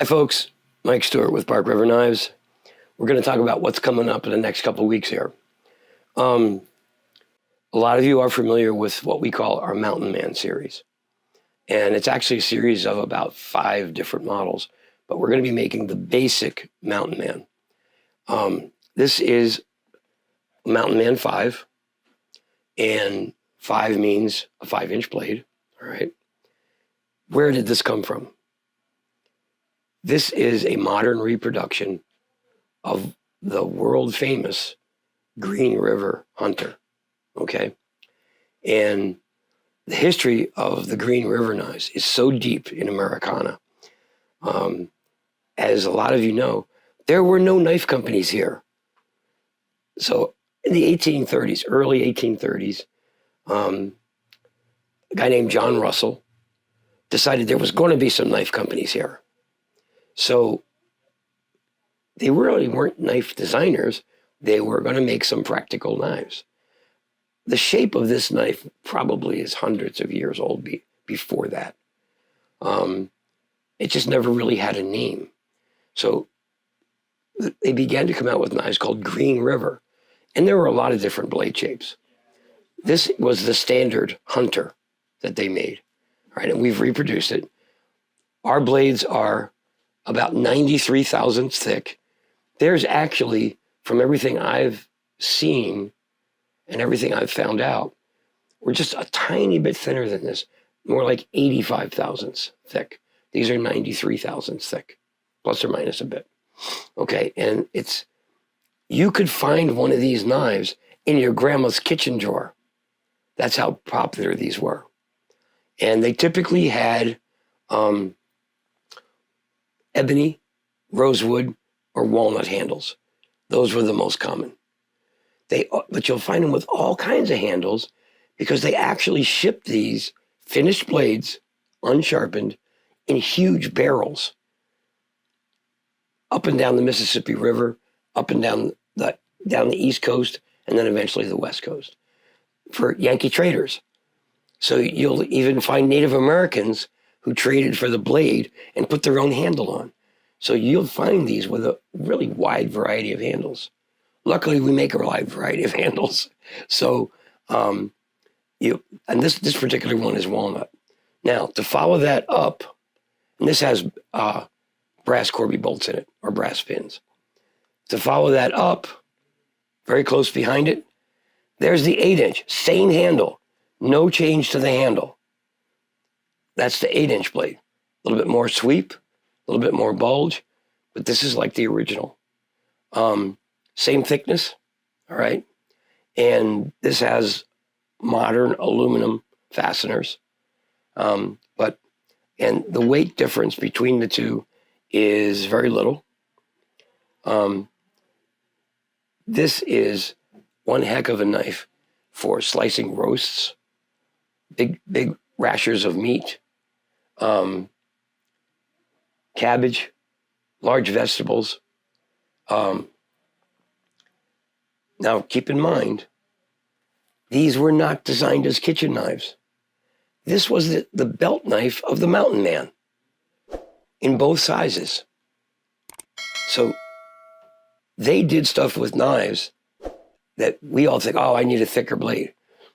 Hi folks, Mike Stewart with Bark River Knives. We're going to talk about what's coming up in the next couple of weeks here. A lot of you are familiar with what we call our Mountain Man series. And it's actually a series of about 5 different models, but we're going to be making the basic Mountain Man. This is Mountain Man 5, and 5 means a 5-inch blade, all right? Where did this come from? This is a modern reproduction of the world famous Green River Hunter, okay? And the history of the Green River knives is so deep in Americana. As a lot of you know, there were no knife companies here. So in the 1830s, early 1830s, a guy named John Russell decided there was going to be some knife companies here. So they really weren't knife designers. They were going to make some practical knives. The shape of this knife probably is hundreds of years old before that. It just never really had a name. So they began to come out with knives called Green River. And there were a lot of different blade shapes. This was the standard Hunter that they made, right? And we've reproduced it. Our blades are about 93 thousandths thick. There's actually, from everything I've seen and everything I've found out, we're just a tiny bit thinner than this, more like 85 thousandths thick. These are 93 thousandths thick, plus or minus a bit. Okay, and you could find one of these knives in your grandma's kitchen drawer. That's how popular these were. And they typically had ebony, rosewood, or walnut handles. Those were the most common. But you'll find them with all kinds of handles because they actually shipped these finished blades, unsharpened, in huge barrels up and down the Mississippi River, up and down the East Coast, and then eventually the West Coast for Yankee traders. So you'll even find Native Americans who traded for the blade and put their own handle on. So you'll find these with a really wide variety of handles. Luckily, we make a wide variety of handles. So, and this particular one is walnut. Now, to follow that up, and this has brass Corby bolts in it, or brass pins. To follow that up, very close behind it, there's the 8-inch, same handle, no change to the handle. That's the 8-inch blade. A little bit more sweep, a little bit more bulge, but this is like the original. Same thickness, all right? And this has modern aluminum fasteners. And the weight difference between the two is very little. This is one heck of a knife for slicing roasts, big rashers of meat, cabbage, large vegetables. Now, keep in mind, these were not designed as kitchen knives. This was the belt knife of the Mountain Man in both sizes. So they did stuff with knives that we all think, oh, I need a thicker blade.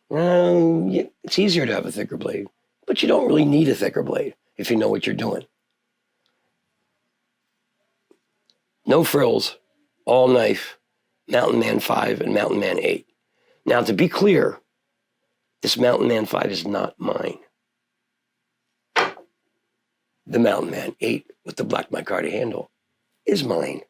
It's easier to have a thicker blade, but you don't really need a thicker blade if you know what you're doing. No frills, all knife, Mountain Man 5 and Mountain Man 8. Now, to be clear, this Mountain Man 5 is not mine. The Mountain Man 8 with the black micarta handle is mine.